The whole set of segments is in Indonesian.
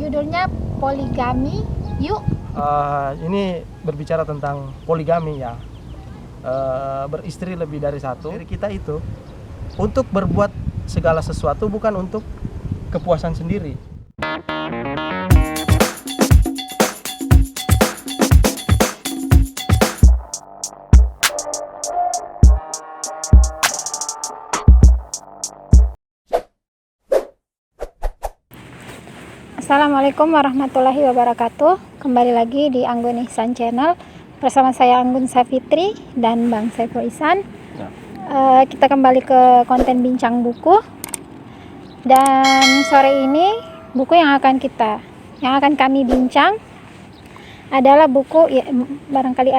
judulnya poligami yuk. Ini berbicara tentang poligami ya, beristri lebih dari satu. Dari kita itu untuk berbuat segala sesuatu bukan untuk kepuasan sendiri. Assalamualaikum warahmatullahi wabarakatuh. Kembali lagi di Anggun Ihsan Channel bersama saya Anggun Safitri dan Bang Saiful Ihsan. Kita kembali ke konten bincang buku. Dan sore ini buku yang akan kami bincang adalah buku ya, barangkali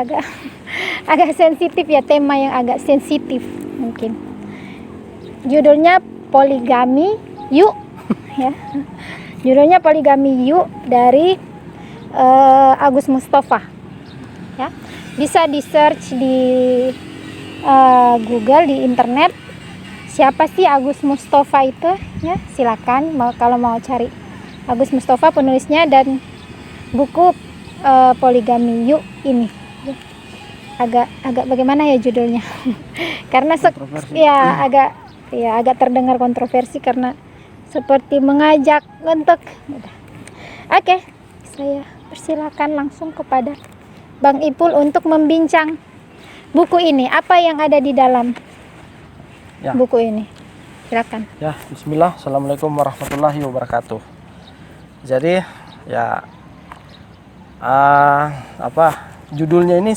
agak sensitif ya, tema yang agak sensitif mungkin. Judulnya Poligami Yuk ya. Judulnya Poligami Yuk dari Agus Mustafa. Ya, bisa di search di Google, di internet. Siapa sih Agus Mustafa itu? Ya, silakan kalau mau cari Agus Mustafa penulisnya dan buku Poligami Yuk ini. Agak bagaimana ya judulnya? Karena agak terdengar kontroversi karena seperti mengajak untuk. Oke, saya persilakan langsung kepada Bang Ipul untuk membincang buku ini. Apa yang ada di dalam buku ini? Silakan. Ya, Bismillah. Assalamualaikum warahmatullahi wabarakatuh. Jadi ya judulnya ini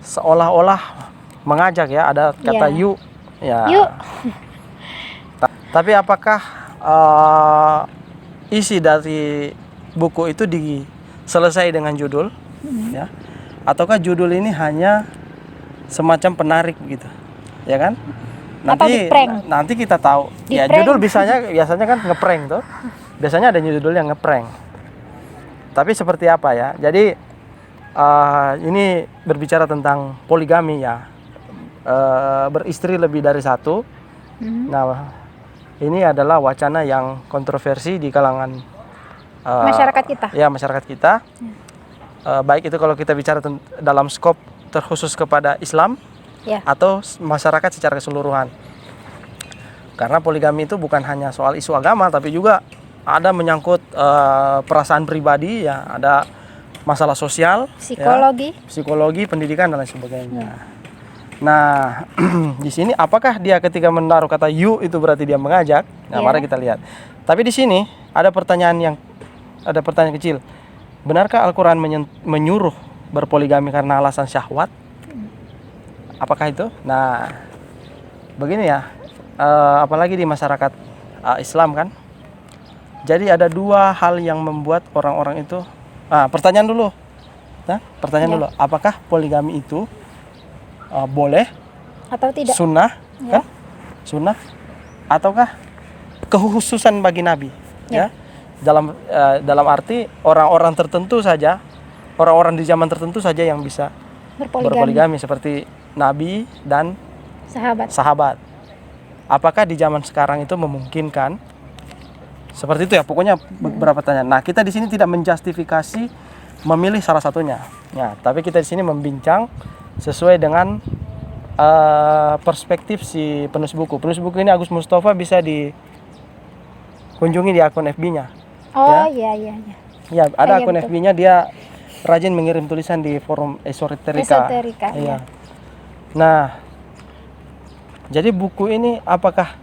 seolah-olah mengajak ya, ada kata yuk ya. Yuk. Tapi apakah isi dari buku itu selesai dengan judul, ya? Ataukah judul ini hanya semacam penarik gitu, ya kan? Nanti kita tahu. Ya judul biasanya kan ngeprank tuh. Biasanya ada judul yang ngeprank. Tapi seperti apa ya? Jadi ini berbicara tentang poligami ya, beristri lebih dari satu. Nah, ini adalah wacana yang kontroversi di kalangan masyarakat kita. Ya, masyarakat kita. Baik itu kalau kita bicara dalam skop terkhusus kepada Islam atau masyarakat secara keseluruhan. Karena poligami itu bukan hanya soal isu agama, tapi juga ada menyangkut perasaan pribadi, ya, ada masalah sosial, psikologi, pendidikan dan lain sebagainya. Nah, di sini apakah dia ketika menaruh kata you itu berarti dia mengajak? Nah, mari kita lihat. Tapi di sini ada pertanyaan kecil. Benarkah Al-Qur'an menyuruh berpoligami karena alasan syahwat? Apakah itu? Nah, begini ya. Apalagi di masyarakat Islam kan. Jadi ada dua hal yang membuat orang-orang itu pertanyaan dulu. Dulu. Apakah poligami itu boleh atau tidak? Sunnah, kan? Sunnah ataukah kekhususan bagi Nabi? Ya. Dalam arti orang-orang tertentu saja, orang-orang di zaman tertentu saja yang bisa berpoligami seperti Nabi dan sahabat. Apakah di zaman sekarang itu memungkinkan? Seperti itu ya, pokoknya beberapa pertanyaan. Nah, kita di sini tidak menjustifikasi memilih salah satunya. Ya, tapi kita di sini membincang sesuai dengan perspektif si penulis buku. Penulis buku ini Agus Mustafa, bisa dikunjungi di akun FB-nya. Oh iya. Ya, ada akun FB-nya, dia rajin mengirim tulisan di forum esoterika. Iya. Nah, jadi buku ini apakah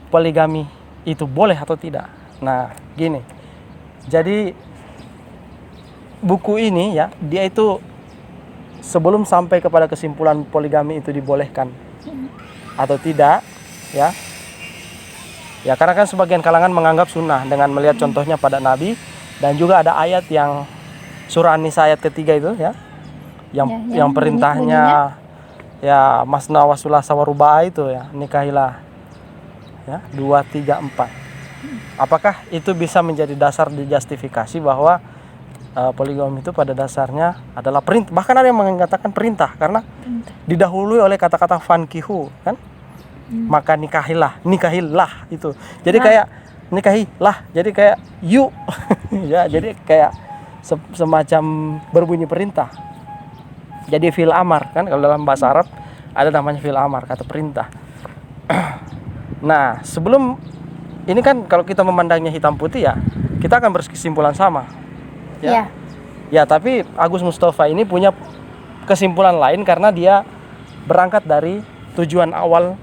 poligami itu boleh atau tidak? Nah, gini. Jadi buku ini ya, dia itu sebelum sampai kepada kesimpulan poligami itu dibolehkan atau tidak, ya. Ya, karena kan sebagian kalangan menganggap sunnah dengan melihat contohnya pada Nabi, dan juga ada ayat yang surah An-Nisa ayat ketiga itu ya, yang perintahnya ya masna wa thulatsa wa ruba' itu ya, nikahilah ya 2, 3, 4. Apakah itu bisa menjadi dasar dijustifikasi bahwa poligami itu pada dasarnya adalah perintah? Bahkan ada yang mengatakan perintah karena didahului oleh kata-kata fankihu kan, maka nikahilah itu. Jadi kayak nikahilah. Jadi kayak yuk ya, jadi kayak semacam berbunyi perintah. Jadi fi'il amar kan, kalau dalam bahasa Arab ada namanya fi'il amar, kata perintah. Nah, sebelum ini kan kalau kita memandangnya hitam putih ya, kita akan berkesimpulan sama. Ya. Ya, tapi Agus Mustafa ini punya kesimpulan lain karena dia berangkat dari tujuan awal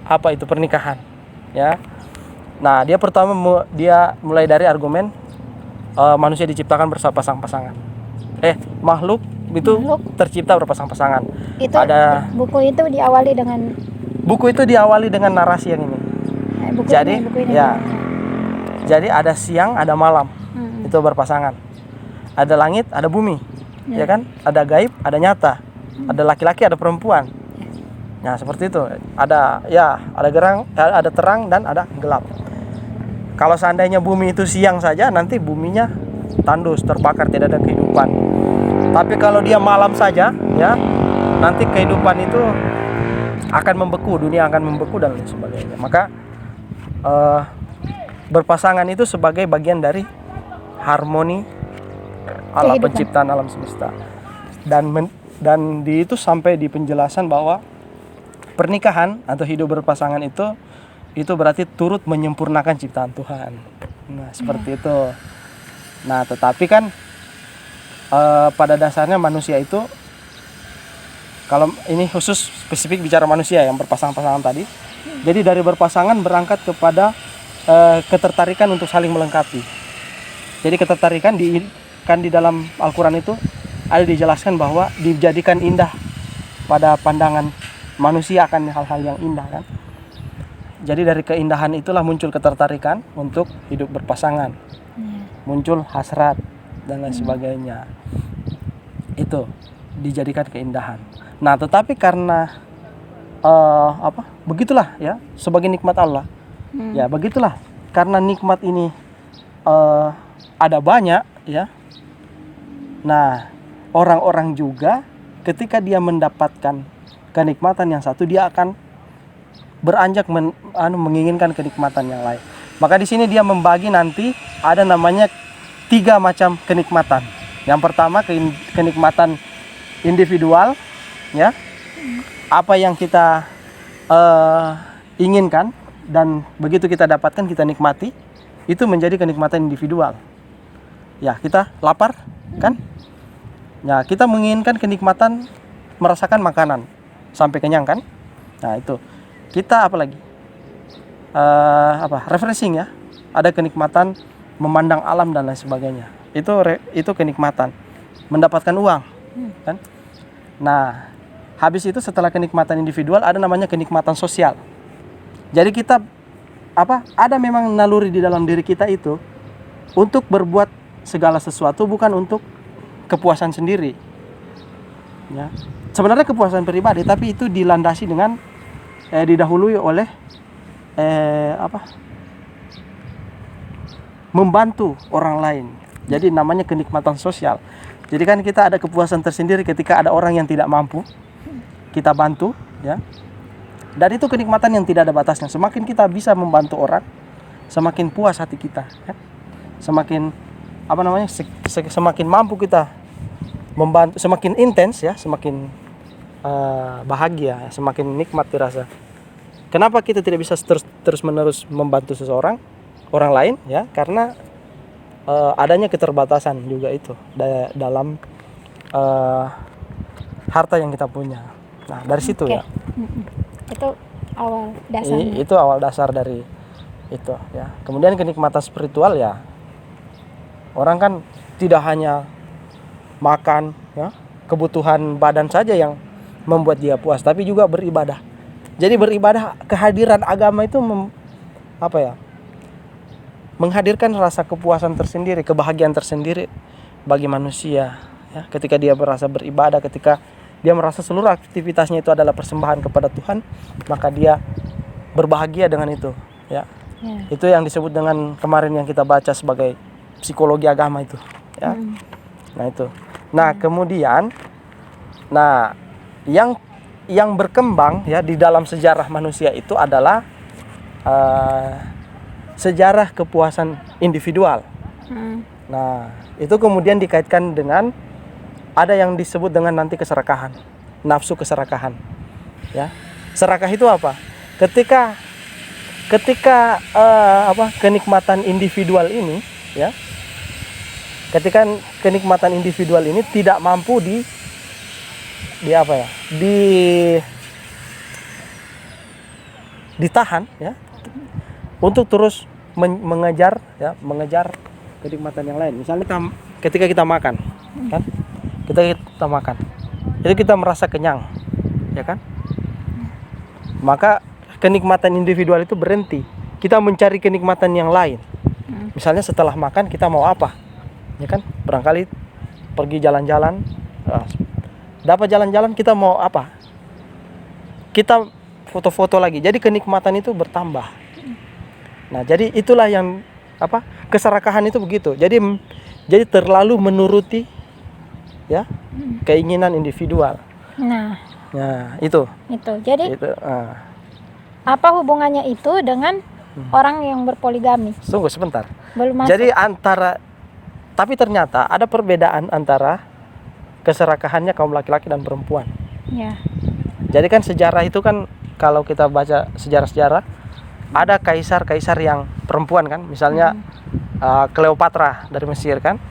apa itu pernikahan. Ya. Nah, dia pertama dia mulai dari argumen manusia diciptakan berpasang-pasangan. Makhluk itu tercipta berpasang-pasangan. Itu ada buku itu diawali dengan narasi yang ini. Buku jadi ini. Ya. Jadi ada siang, ada malam. Itu berpasangan. Ada langit, ada bumi. Ya kan? Ada gaib, ada nyata. Ada laki-laki, ada perempuan. Nah, seperti itu. Ada ada terang dan ada gelap. Kalau seandainya bumi itu siang saja, nanti buminya tandus, terbakar, tidak ada kehidupan. Tapi kalau dia malam saja, ya, nanti kehidupan itu akan membeku, dunia akan membeku dan lain sebagainya. Maka berpasangan itu sebagai bagian dari harmoni alam penciptaan alam semesta. Dan di itu sampai di penjelasan bahwa pernikahan atau hidup berpasangan itu berarti turut menyempurnakan ciptaan Tuhan. Nah, seperti itu. Nah, tetapi kan pada dasarnya manusia itu, kalau ini khusus spesifik bicara manusia yang berpasang-pasangan tadi. Jadi dari berpasangan berangkat kepada ketertarikan untuk saling melengkapi. Jadi ketertarikan di dalam Al-Quran itu ada dijelaskan bahwa dijadikan indah pada pandangan manusia akan hal-hal yang indah kan. Jadi dari keindahan itulah muncul ketertarikan untuk hidup berpasangan. Muncul hasrat dan lain sebagainya. Itu dijadikan keindahan. Nah, tetapi karena begitulah ya, sebagai nikmat Allah. Ya, begitulah. Karena nikmat ini ada banyak ya. Nah, orang-orang juga ketika dia mendapatkan kenikmatan yang satu, dia akan beranjak menginginkan kenikmatan yang lain. Maka di sini dia membagi nanti ada namanya 3 macam kenikmatan. Yang pertama kenikmatan individual, ya, apa yang kita inginkan dan begitu kita dapatkan kita nikmati, itu menjadi kenikmatan individual. Ya, kita lapar, kan? Ya, kita menginginkan kenikmatan merasakan makanan sampai kenyang, kan? Nah, itu. Kita apa lagi? Refreshing ya. Ada kenikmatan memandang alam dan lain sebagainya. Itu kenikmatan. Mendapatkan uang, kan? Nah, habis itu setelah kenikmatan individual ada namanya kenikmatan sosial. Jadi kita ada memang naluri di dalam diri kita itu untuk berbuat segala sesuatu bukan untuk kepuasan sendiri. Ya. Sebenarnya kepuasan pribadi, tapi itu dilandasi dengan didahului oleh membantu orang lain. Jadi namanya kenikmatan sosial. Jadi kan kita ada kepuasan tersendiri ketika ada orang yang tidak mampu, kita bantu, ya. Dan itu kenikmatan yang tidak ada batasnya. Semakin kita bisa membantu orang, semakin puas hati kita, ya. Semakin semakin mampu kita membantu, semakin intens ya, semakin bahagia, semakin nikmat dirasa. Kenapa kita tidak bisa terus-menerus membantu orang lain, ya? Karena adanya keterbatasan juga itu dalam harta yang kita punya. Nah, dari situ ya. Itu awal dasarnya. Itu awal dasar dari itu ya. Kemudian kenikmatan spiritual ya. Orang kan tidak hanya makan, ya, kebutuhan badan saja yang membuat dia puas, tapi juga beribadah. Jadi beribadah, kehadiran agama itu menghadirkan rasa kepuasan tersendiri, kebahagiaan tersendiri bagi manusia, ya. Ketika dia merasa beribadah, ketika dia merasa seluruh aktivitasnya itu adalah persembahan kepada Tuhan, maka dia berbahagia dengan itu, ya. Itu yang disebut dengan kemarin yang kita baca sebagai psikologi agama itu, ya. Nah, itu. Nah, kemudian yang berkembang ya di dalam sejarah manusia itu adalah sejarah kepuasan individual. Nah, itu kemudian dikaitkan dengan ada yang disebut dengan nanti keserakahan, nafsu keserakahan. Ya, serakah itu apa? Ketika kenikmatan individual ini, ya, ketika kenikmatan individual ini tidak mampu ditahan, ya, untuk terus mengejar kenikmatan yang lain. Misalnya ketika kita makan, kan? Kita makan, itu kita merasa kenyang, ya kan? Maka kenikmatan individual itu berhenti. Kita mencari kenikmatan yang lain. Misalnya setelah makan kita mau apa? Ya kan? Barangkali pergi jalan-jalan. Dapat jalan-jalan kita mau apa? Kita foto-foto lagi. Jadi kenikmatan itu bertambah. Nah, jadi itulah yang keserakahan itu begitu. Jadi terlalu menuruti, ya, keinginan individual. Nah, itu. Jadi apa hubungannya itu dengan orang yang berpoligami? Tunggu sebentar. Belum masuk. Jadi tapi ternyata ada perbedaan antara keserakahannya kaum laki-laki dan perempuan. Ya. Jadi kan sejarah itu kan, kalau kita baca sejarah-sejarah, ada kaisar-kaisar yang perempuan kan, misalnya Cleopatra dari Mesir kan,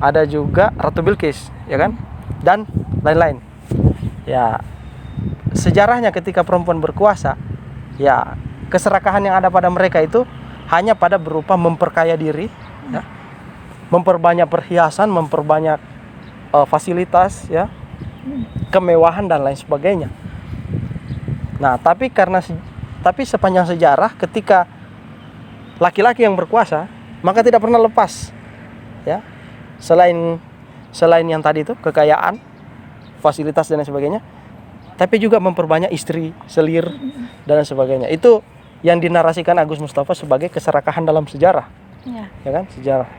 ada juga Ratu Bilqis, ya kan, dan lain-lain. Ya, sejarahnya ketika perempuan berkuasa, ya, keserakahan yang ada pada mereka itu hanya pada berupa memperkaya diri, ya, memperbanyak perhiasan, memperbanyak fasilitas, ya, kemewahan dan lain sebagainya. Nah, tapi sepanjang sejarah ketika laki-laki yang berkuasa, maka tidak pernah lepas, ya, selain yang tadi itu kekayaan, fasilitas dan lain sebagainya, tapi juga memperbanyak istri, selir dan lain sebagainya. Itu yang dinarasikan Agus Mustafa sebagai keserakahan dalam sejarah, ya kan, sejarah.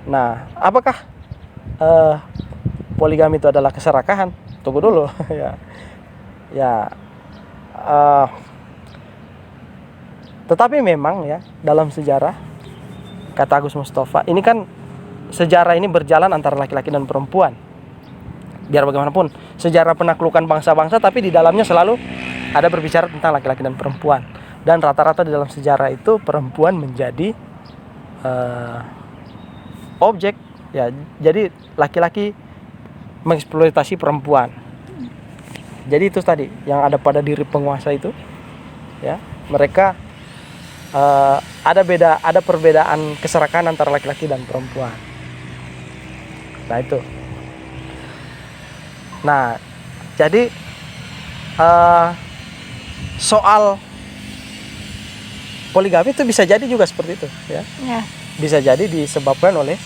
Nah, apakah poligami itu adalah keserakahan? Tunggu dulu. Tetapi memang, ya, dalam sejarah, kata Agus Mustafa, ini kan sejarah ini berjalan antara laki-laki dan perempuan. Biar bagaimanapun sejarah penaklukan bangsa-bangsa, tapi di dalamnya selalu ada berbicara tentang laki-laki dan perempuan. Dan rata-rata di dalam sejarah itu perempuan menjadi objek, ya. Jadi laki-laki mengeksploitasi perempuan. Jadi itu tadi yang ada pada diri penguasa itu, ya, mereka ada perbedaan keserakahan antara laki-laki dan perempuan. Nah, itu. Nah, jadi soal poligami itu bisa jadi juga seperti itu, ya. Bisa jadi disebabkan oleh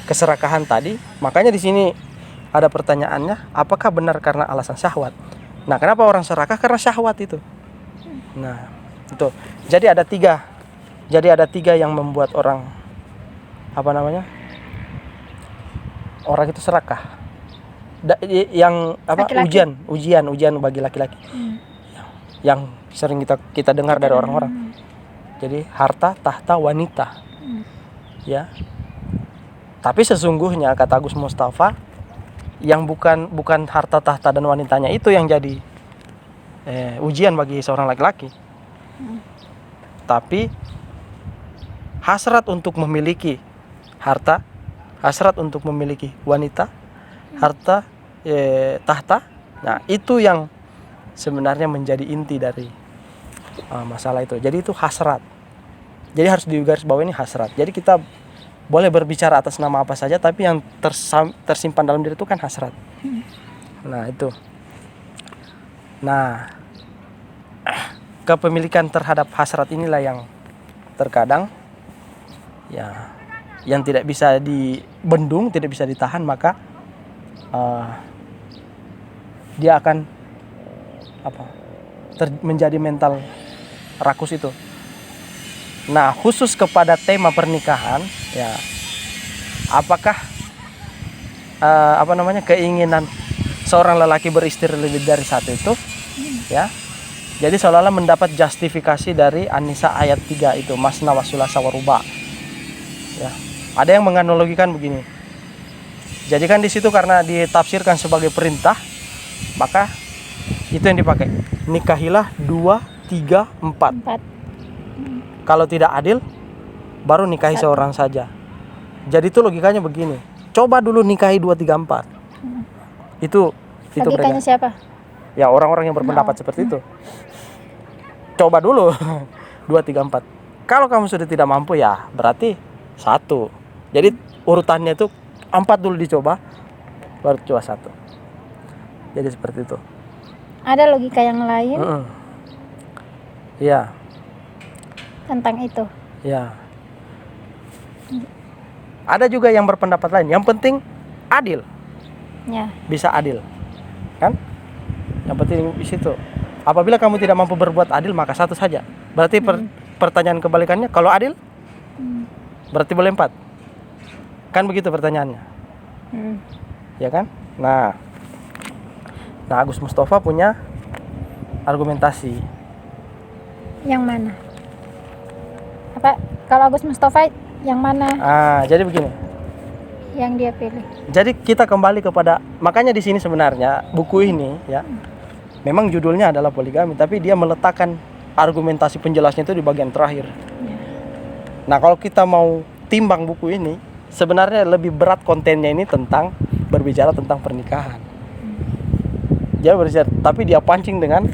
keserakahan tadi. Makanya di sini ada pertanyaannya, apakah benar karena alasan syahwat? Nah, kenapa orang serakah? Karena syahwat itu. Nah, itu. Jadi ada tiga yang membuat orang orang itu serakah. Ujian bagi laki-laki. Yang sering kita dengar dari orang-orang. Jadi harta, tahta, wanita. Ya. Tapi sesungguhnya kata Agus Mustafa, yang bukan harta, tahta dan wanitanya itu yang jadi ujian bagi seorang laki-laki. Tapi hasrat untuk memiliki harta, hasrat untuk memiliki wanita, harta, tahta. Nah, itu yang sebenarnya menjadi inti dari masalah itu. Jadi itu hasrat. Jadi harus digarisbawahi, ini hasrat. Jadi kita boleh berbicara atas nama apa saja, tapi yang tersimpan dalam diri itu kan hasrat. Nah, itu. Nah, kepemilikan terhadap hasrat inilah yang terkadang, ya, yang tidak bisa dibendung, tidak bisa ditahan, maka dia akan menjadi mental rakus itu. Nah, khusus kepada tema pernikahan, ya, apakah keinginan seorang lelaki beristri lebih dari satu itu, ya, Jadi seolah-olah mendapat justifikasi dari An-Nisa ayat 3 itu, masna wa sulasa wa ruba. Ya. Ada yang menganalogikan begini. Jadi kan di situ karena ditafsirkan sebagai perintah, maka itu yang dipakai. Nikahilah 2, 3, 4. 4. Kalau tidak adil, baru nikahi seorang saja. Jadi itu logikanya begini. Coba dulu nikahi 2, 3, 4. Itu Logikanya siapa? Ya orang-orang yang berpendapat seperti itu. Coba dulu 2, 3, 4. Kalau kamu sudah tidak mampu, ya berarti 1. Jadi urutannya itu 4 dulu dicoba, baru coba 1. Jadi seperti itu. Ada logika yang lain Iya. tentang itu. Ya. Ada juga yang berpendapat lain. Yang penting adil. Ya. Bisa adil. Kan? Yang penting di situ. Apabila kamu tidak mampu berbuat adil, maka 1 saja. Berarti pertanyaan kebalikannya, kalau adil berarti boleh 4. Kan begitu pertanyaannya. Ya kan? Nah, Agus Mustafa punya argumentasi. Yang mana? Apa? Kalau Agus Mustafa yang mana? Jadi begini. Yang dia pilih. Jadi kita kembali kepada, makanya di sini sebenarnya buku ini ya, memang judulnya adalah poligami, tapi dia meletakkan argumentasi penjelasnya itu di bagian terakhir. Nah, kalau kita mau timbang buku ini, sebenarnya lebih berat kontennya ini tentang berbicara tentang pernikahan. Dia berbicara, tapi dia pancing dengan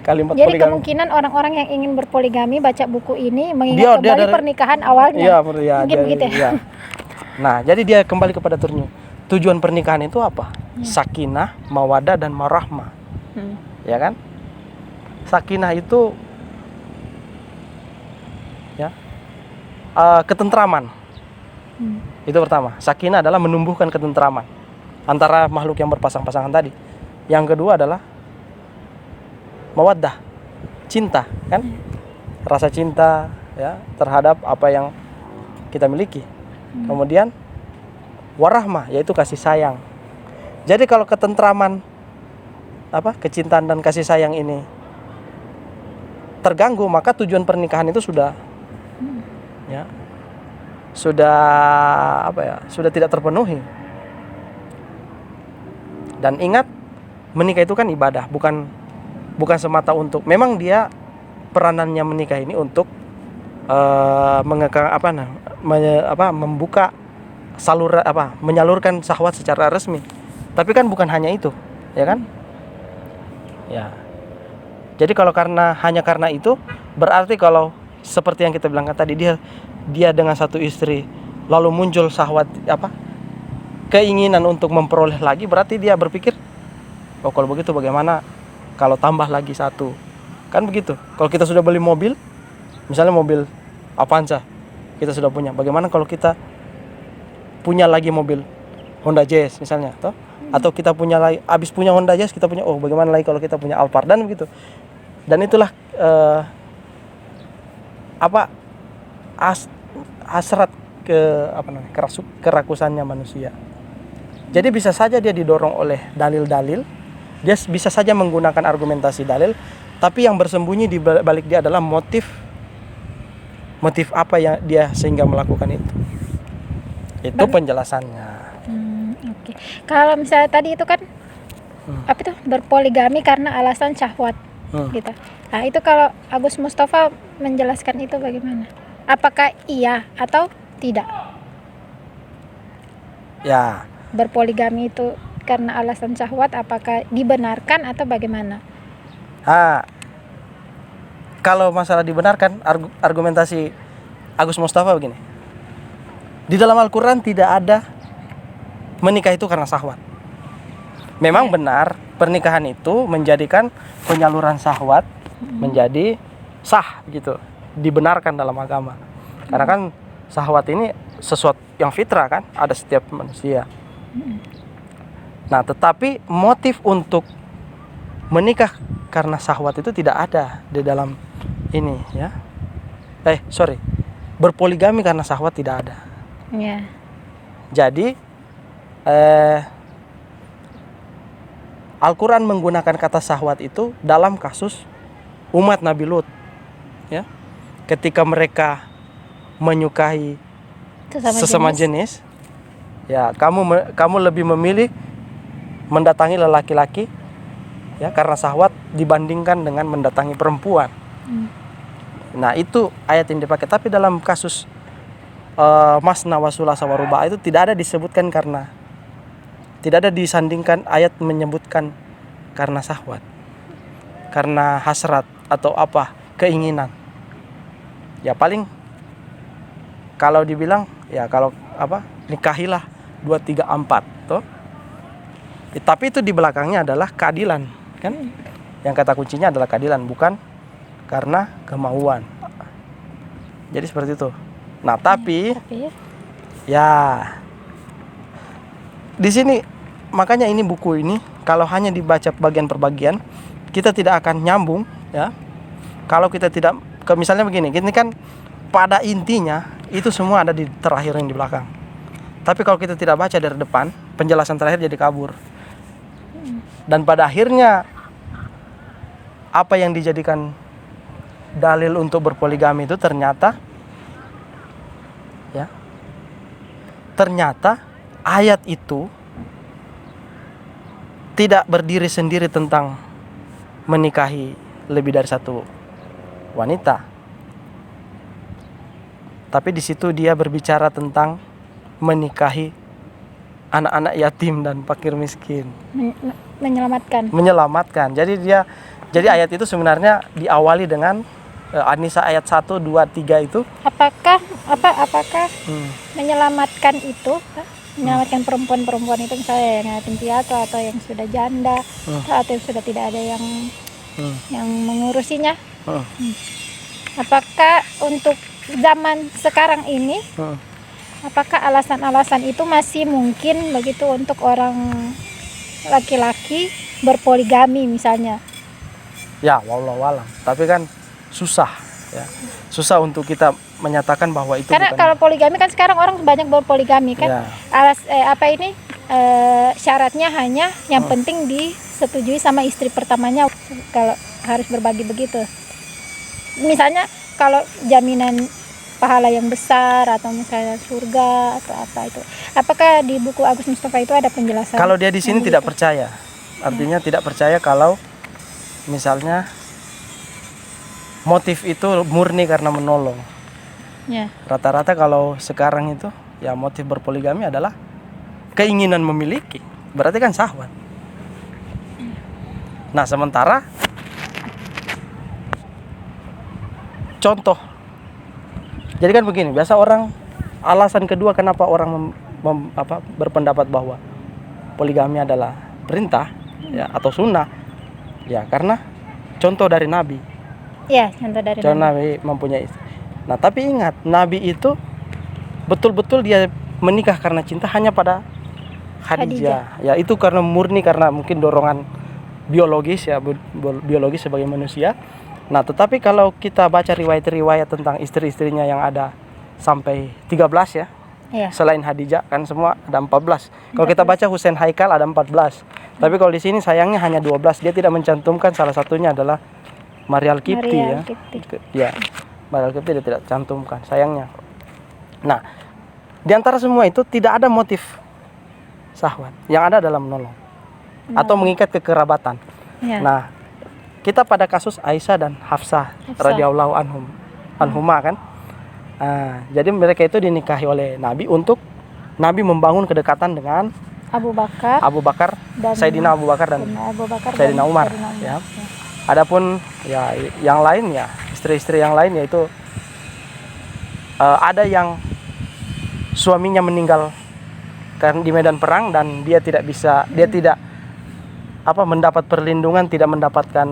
kalimat Jadi poligami. kemungkinan orang-orang yang ingin berpoligami baca buku ini mengingat kembali pernikahan awalnya. Iya, mungkin begitu ya. Iya. Nah, jadi dia kembali kepada tujuan pernikahan itu apa? Sakinah, mawaddah, dan marahmah. Ya kan? Sakinah itu ya ketentraman. Itu pertama. Sakinah adalah menumbuhkan ketentraman antara makhluk yang berpasang-pasangan tadi. Yang kedua adalah mawaddah, cinta, kan? Rasa cinta ya terhadap apa yang kita miliki. Kemudian warahmah, yaitu kasih sayang. Jadi kalau ketentraman, kecintaan dan kasih sayang ini terganggu, maka tujuan pernikahan itu sudah sudah tidak terpenuhi. Dan ingat, menikah itu kan ibadah, bukan semata untuk, memang dia peranannya menikah ini untuk membuka saluran menyalurkan syahwat secara resmi. Tapi kan bukan hanya itu, ya kan? Ya. Jadi kalau hanya karena itu, berarti kalau seperti yang kita bilang tadi, dia dengan satu istri lalu muncul syahwat keinginan untuk memperoleh lagi, berarti dia berpikir, oh kalau begitu bagaimana kalau tambah lagi 1? Kan begitu. Kalau kita sudah beli mobil, misalnya mobil Avanza, kita sudah punya. Bagaimana kalau kita punya lagi mobil Honda Jazz misalnya, toh? Atau kita punya lagi, habis punya Honda Jazz kita punya, bagaimana lagi kalau kita punya Alphard, dan begitu. Dan itulah hasrat kerakusannya manusia. Jadi bisa saja dia didorong oleh dalil-dalil, dia bisa saja menggunakan argumentasi dalil, tapi yang bersembunyi di balik dia adalah motif apa yang dia sehingga melakukan itu. Itu penjelasannya. Oke. Kalau misalnya tadi itu kan berpoligami karena alasan syahwat, gitu. Nah, itu kalau Agus Mustafa menjelaskan itu bagaimana? Apakah iya atau tidak? Ya. Berpoligami itu karena alasan syahwat, apakah dibenarkan atau bagaimana? Kalau masalah dibenarkan, argumentasi Agus Mustafa begini. Di dalam Al-Quran tidak ada menikah itu karena syahwat. Memang benar, pernikahan itu menjadikan penyaluran syahwat menjadi sah gitu, dibenarkan dalam agama. Karena kan syahwat ini sesuatu yang fitrah, kan, ada setiap manusia. Nah, tetapi motif untuk menikah karena syahwat itu tidak ada di dalam ini, ya. Berpoligami karena syahwat tidak ada. Jadi Al-Quran menggunakan kata syahwat itu dalam kasus umat Nabi Lut, ya, ketika mereka menyukai sesama jenis, ya kamu lebih memilih mendatangi lelaki-laki, ya, karena syahwat dibandingkan dengan mendatangi perempuan. Nah itu ayat yang dipakai. Tapi dalam kasus masna wa sulasa wa ruba' itu tidak ada disebutkan karena, tidak ada disandingkan ayat menyebutkan karena syahwat, karena hasrat atau apa, keinginan. Ya paling kalau dibilang ya kalau apa, nikahilah 2, 3, 4 toh. Tapi itu di belakangnya adalah keadilan, kan? Yang kata kuncinya adalah keadilan, bukan karena kemauan. Jadi seperti itu. Nah, tapi ya di sini makanya ini buku ini kalau hanya dibaca bagian per bagian kita tidak akan nyambung, ya. Kalau kita tidak misalnya begini, ini kan pada intinya itu semua ada di terakhir yang di belakang. Tapi kalau kita tidak baca dari depan, penjelasan terakhir jadi kabur. Dan pada akhirnya apa yang dijadikan dalil untuk berpoligami itu ternyata, ya, ternyata ayat itu tidak berdiri sendiri tentang menikahi lebih dari satu wanita. Tapi di situ dia berbicara tentang menikahi anak-anak yatim dan fakir miskin. Menyelamatkan. Jadi ayat itu sebenarnya diawali dengan An-Nisa ayat 1, 2, 3 itu. Apakah menyelamatkan itu, menyelamatkan perempuan-perempuan itu, misalnya yang yatim piatu atau yang sudah janda atau yang sudah tidak ada yang mengurusinya. Apakah untuk zaman sekarang ini, apakah alasan-alasan itu masih mungkin begitu untuk orang laki-laki berpoligami misalnya? Ya, wallahualam. Tapi kan susah, ya. Susah untuk kita menyatakan bahwa itu. Karena kalau poligami kan sekarang orang banyak berpoligami kan. Ya. Syaratnya hanya yang penting disetujui sama istri pertamanya kalau harus berbagi begitu. Misalnya kalau jaminan pahala yang besar atau misalnya surga atau apa itu. Apakah di buku Agus Mustafa itu ada penjelasan? Kalau dia di sini tidak percaya. Artinya tidak percaya kalau misalnya motif itu murni karena menolong. Ya. Rata-rata kalau sekarang itu ya motif berpoligami adalah keinginan memiliki. Berarti kan syahwat. Nah, sementara contoh, jadi kan begini, biasa orang alasan kedua kenapa orang berpendapat bahwa poligami adalah perintah, ya, atau sunnah, ya karena contoh dari Nabi. Ya, contoh dari Nabi mempunyai istri. Nah, tapi ingat, Nabi itu betul-betul dia menikah karena cinta hanya pada Khadijah. Ya, itu karena murni karena mungkin dorongan biologis, ya, biologis sebagai manusia. Nah, tetapi kalau kita baca riwayat-riwayat tentang istri-istrinya yang ada sampai 13, ya. Iya. Selain Khadijah kan semua ada 14. Kalau kita baca Husain Haikal ada 14. Tapi kalau di sini sayangnya hanya 12. Dia tidak mencantumkan salah satunya adalah Maria Al-Qibti, ya. Ya. Maria Al-Qibti dia tidak cantumkan, sayangnya. Nah, di antara semua itu tidak ada motif syahwat. Yang ada adalah menolong atau mengikat kekerabatan. Ya. Nah, kita pada kasus Aisyah dan Hafsah radhiyallahu anhuma kan. Jadi mereka itu dinikahi oleh Nabi untuk Nabi membangun kedekatan dengan Abu Bakar, Sayyidina Abu Bakar dan Sayyidina Umar. Ya. Adapun ya yang lain, ya istri-istri yang lain, yaitu ada yang suaminya meninggal karena di medan perang dan dia tidak mendapat perlindungan, tidak mendapatkan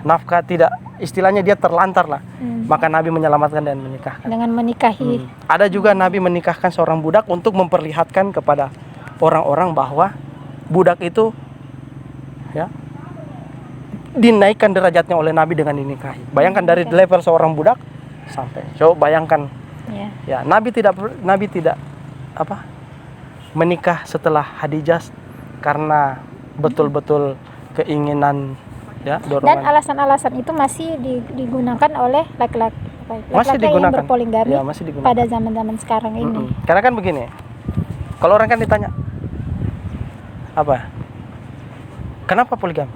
nafkah, tidak, istilahnya dia terlantar lah. Maka Nabi menyelamatkan dan menikahkan. Dengan menikahi. Ada juga Nabi menikahkan seorang budak untuk memperlihatkan kepada orang-orang bahwa budak itu, ya, dinaikkan derajatnya oleh Nabi dengan dinikahi. Bayangkan dari level seorang budak sampai. Coba bayangkan. Ya, Nabi tidak menikah setelah Khadijah karena betul-betul keinginan ya Dan dorongan. alasan-alasan itu masih digunakan oleh laki-laki Masih yang digunakan. berpoligami Ya, masih digunakan. pada zaman-zaman sekarang ini. Karena kan begini, kalau orang kan ditanya apa, kenapa poligami?